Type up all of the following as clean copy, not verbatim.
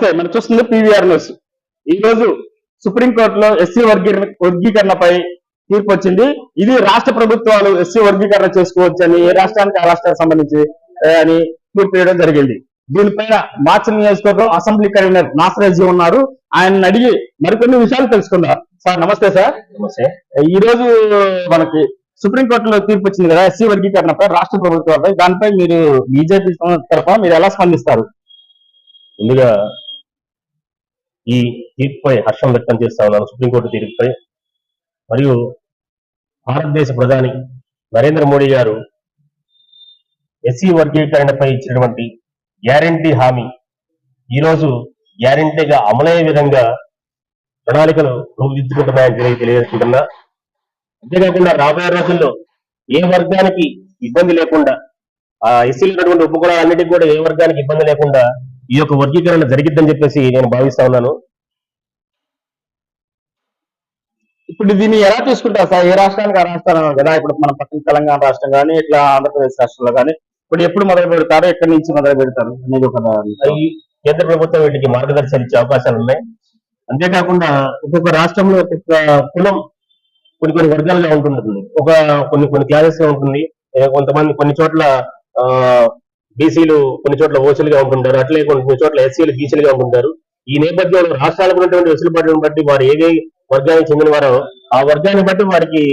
నమస్తే, మనం చూస్తుంది పీవీఆర్ న్యూస్. ఈ రోజు సుప్రీంకోర్టులో ఎస్సీ వర్గీకరణపై తీర్పు వచ్చింది. ఇది రాష్ట్ర ప్రభుత్వాలు ఎస్సీ వర్గీకరణ చేసుకోవచ్చని ఏ రాష్ట్రానికి ఆ రాష్ట్రానికి సంబంధించి అని తీర్పు వేయడం జరిగింది. దీనిపైన మార్చల్ నియోజకవర్గం అసెంబ్లీ కన్వీనర్ నాసరాజీ ఉన్నారు. ఆయన అడిగి మరికొన్ని విషయాలు తెలుసుకుందాం. సార్ నమస్తే. సార్ నమస్తే. ఈ రోజు మనకి సుప్రీంకోర్టులో తీర్పు వచ్చింది కదా ఎస్సీ వర్గీకరణపై రాష్ట్ర ప్రభుత్వాలపై, దానిపై మీరు బీజేపీ తరఫున మీరు ఎలా స్పందిస్తారు? ముందుగా ఈ తీర్పుపై హర్షం వ్యక్తం చేస్తా ఉన్నాను. సుప్రీంకోర్టు తీర్పుపై మరియు భారతదేశ ప్రధాని నరేంద్ర మోడీ గారు ఎస్సీ వర్గీకరణపై ఇచ్చినటువంటి గ్యారంటీ హామీ ఈరోజు గ్యారంటీగా అమలయ్యే విధంగా ప్రణాళికలు రూపుదిద్దుకుంటున్నాయని తెలియజేసుకుంటున్నా. అంతేకాకుండా రాబోయే రోజుల్లో ఏ వర్గానికి ఇబ్బంది లేకుండా, ఆ ఎస్సీలు ఉన్నటువంటి ఉపకులాలన్నిటికీ కూడా ఏ వర్గానికి ఇబ్బంది లేకుండా ఈ యొక్క వర్గీకరణ జరిగిద్దని చెప్పేసి నేను భావిస్తా ఉన్నాను. ఇప్పుడు దీన్ని ఎలా తీసుకుంటారు సార్? ఏ రాష్ట్రానికి ఆ రాష్ట్రం కదా, ఇప్పుడు మన పక్కన తెలంగాణ రాష్ట్రం కానీ ఇట్లా ఆంధ్రప్రదేశ్ రాష్ట్రంలో కానీ ఇప్పుడు ఎప్పుడు మొదలు పెడతారు, ఎక్కడి నుంచి మొదలు పెడతారు అనేది ఒక ఈ కేంద్ర ప్రభుత్వం వీటికి మార్గదర్శకాలు ఇచ్చే అవకాశాలు ఉన్నాయి. అంతేకాకుండా ఒక్కొక్క రాష్ట్రంలో ఒక్కొక్క కులం కొన్ని వర్గాలుగా ఉంటుంది, కొన్ని క్లాసెస్ గా ఉంటుంది. కొంతమంది కొన్ని చోట్ల బీసీలు, కొన్ని చోట్ల ఓసీలుగా ఉంటుంటారు, అట్లే కొన్ని చోట్ల ఎస్సీలు బీసీలుగా ఉంటుంటారు. ఈ నేపథ్యంలో రాష్ట్రాలకు ఉన్నటువంటి వెసులుబాటును బట్టి వారు ఏ వర్గానికి చెందిన వారో ఆ వర్గాన్ని బట్టి వారికి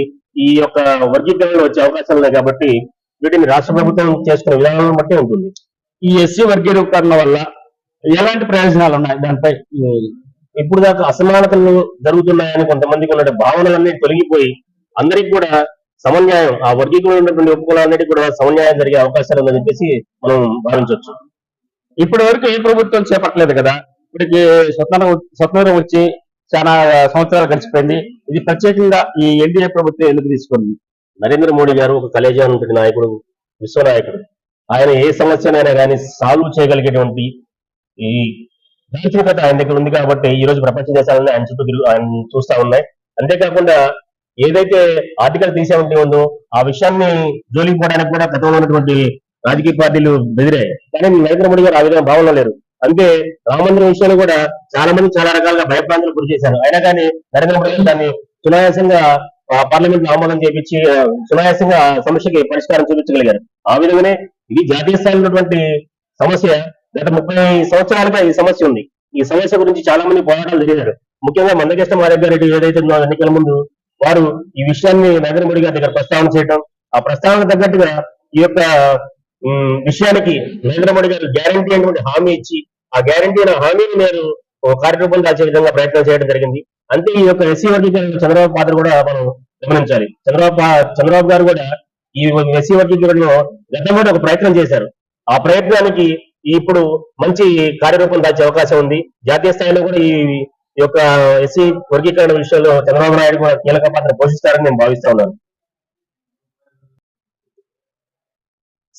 ఈ యొక్క వర్గీకరణలో వచ్చే అవకాశాలు ఉన్నాయి. కాబట్టి వీటిని రాష్ట్ర ప్రభుత్వం చేసుకునే విధానాలను బట్టి ఉంటుంది. ఈ ఎస్సీ వర్గీకరణ వల్ల ఎలాంటి ప్రయోజనాలు ఉన్నాయి? దానిపై ఇప్పుడు దాకా అసమానతలు జరుగుతున్నాయని కొంతమందికి ఉన్న భావనలన్నీ తొలగిపోయి అందరికి కూడా సమన్యాయం, ఆ వర్గీకరణ ఉన్నటువంటి ఉపకులాలన్నిటికీ కూడా సమన్యాయం జరిగే అవకాశాలు ఉందని చెప్పేసి మనం భావించవచ్చు. ఇప్పటి వరకు ఏ ప్రభుత్వం చేపట్టలేదు కదా, ఇప్పటికి స్వతంత్రం వచ్చి చాలా సంవత్సరాలు గడిచిపోయింది. ఇది ప్రత్యేకంగా ఈ ఎన్డీఏ ప్రభుత్వం ఎందుకు తీసుకుంది? నరేంద్ర మోడీ గారు ఒక కలేజా ఉన్నటువంటి నాయకుడు, విశ్వనాయకుడు. ఆయన ఏ సమస్యనైనా కానీ సాల్వ్ చేయగలిగేటువంటి ఈ దార్శనికత ఆయన దగ్గర ఉంది. కాబట్టి ఈ రోజు ప్రపంచ దేశాలని ఆయన చుట్టూ ఆయన చూస్తా ఉన్నాయి. అంతేకాకుండా ఏదైతే ఆర్టికల్ 370 ఉందో ఆ విషయాన్ని జోలికి పోవడానికి కూడా గతంలో ఉన్నటువంటి రాజకీయ పార్టీలు బెదిరాయి. కానీ నరేంద్ర మోడీ గారు ఆ విధంగా భావన లేరు. అంటే రామమందిరం విషయంలో కూడా చాలా మంది చాలా రకాలుగా భయప్రాంతాలు గురి చేశారు. అయినా కానీ నరేంద్ర మోడీ గారు దాన్ని సునాయాసంగా పార్లమెంట్ లో ఆమోదం చేపించి సునాయాసంగా సమస్యకి పరిష్కారం చూపించగలిగారు. ఆ విధంగానే ఇది జాతీయ స్థాయిలో ఉన్నటువంటి సమస్య. గత 30 సంవత్సరాలుగా ఈ సమస్య ఉంది. ఈ సమస్య గురించి చాలా మంది పోరాటాలు జరిగారు. ముఖ్యంగా మందకృష్ణ మాదిగారెడ్డి ఏదైతే ఎన్నికల ముందు వారు ఈ విషయాన్ని నరేంద్ర మోడీ గారి దగ్గర ప్రస్తావన చేయడం, ఆ ప్రస్తావన తగ్గట్టుగా ఈ యొక్క విషయానికి నరేంద్ర మోడీ గారు గ్యారంటీ అనేటువంటి హామీ ఇచ్చి ఆ గ్యారంటీ హామీని నేను కార్యరూపం దాచే విధంగా ప్రయత్నం చేయడం జరిగింది. అంతే ఈ యొక్క ఎస్సీ వర్గీకరణ చంద్రబాబు పాత్ర కూడా మనం గమనించాలి. చంద్రబాబు గారు కూడా ఈ ఎస్సీ వర్గీకరణలో గతంలో ఒక ప్రయత్నం చేశారు. ఆ ప్రయత్నానికి ఇప్పుడు మంచి కార్యరూపం దాచే అవకాశం ఉంది. జాతీయ స్థాయిలో కూడా ఈ యొక్క ఎస్సీ వర్గీకరణ విషయంలో చంద్రబాబు నాయుడు కూడా కీలక పాత్ర పోషిస్తారని నేను భావిస్తా ఉన్నాను.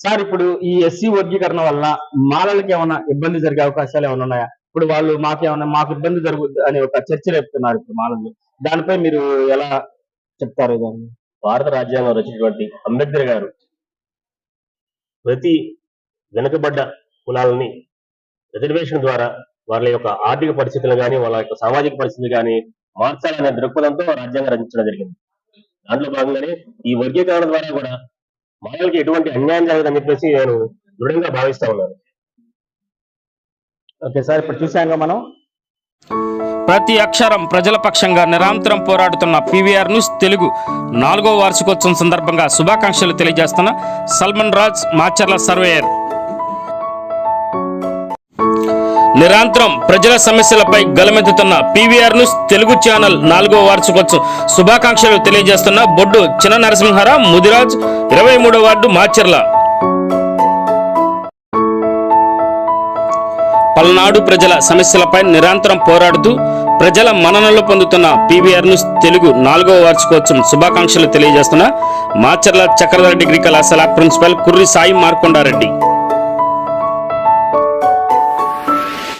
సార్ ఇప్పుడు ఈ ఎస్సీ వర్గీకరణ వల్ల మాలలకి ఏమైనా ఇబ్బంది జరిగే అవకాశాలు ఏమైనా ఉన్నాయా? ఇప్పుడు వాళ్ళు మాకు ఇబ్బంది జరుగుద్ది అని ఒక చర్చ రేపుతున్నారు ఇప్పుడు మాలలు. దానిపై మీరు ఎలా చెప్తారు? దాన్ని భారత రాజ్యాంగం రచించినటువంటి అంబేద్కర్ గారు ప్రతి వెనుకబడ్డ కులాలని రిజర్వేషన్ ద్వారా వాళ్ళ యొక్క ఆర్థిక పరిస్థితులు కానీ వాళ్ళ యొక్క సామాజిక పరిస్థితులు కానీ మార్చాలనే దృక్పథంతో రాజ్యాంగం రచించడం జరిగింది. దాంట్లో భాగంగానే ఈ వర్గీకరణ ద్వారా కూడా మానవులకి ఎటువంటి అన్యాయం జరగదని చెప్పేసి నేను దృఢంగా భావిస్తా ఉన్నాను. ఓకే సార్, ఇప్పుడు చూసాక మనం ప్రతి అక్షరం ప్రజల పక్షంగా నిరంతరం పోరాడుతున్న పీవీఆర్ న్యూస్ తెలుగు 4వ వార్షికోత్సవం సందర్భంగా శుభాకాంక్షలు తెలియజేస్తున్న సల్మాన్ రాజ్, మాచర్ల సర్వేయర్. నిరంతరం ప్రజల సమస్యలపై గలమెత్తుతున్న పీవీఆర్ న్యూస్ తెలుగు ఛానల్ 4వ వార్షికోత్సవం శుభాకాంక్షలు తెలియజేస్తున్న బొడ్డు చిన్న నరసింహారావు, ముదిరాజ్, 23వ వార్డు, మాచర్ల. పల్నాడు ప్రజల సమస్యలపై నిరంతరం పోరాడుతూ ప్రజల మన్ననలు పొందుతున్న పీవీఆర్ న్యూస్ తెలుగు 4వ వార్షికోత్సవం శుభాకాంక్షలు తెలియజేస్తున్న మాచర్ల చక్రధర డిగ్రీ కళాశాల ప్రిన్సిపల్ కుర్రి సాయి మార్కొండారెడ్డి.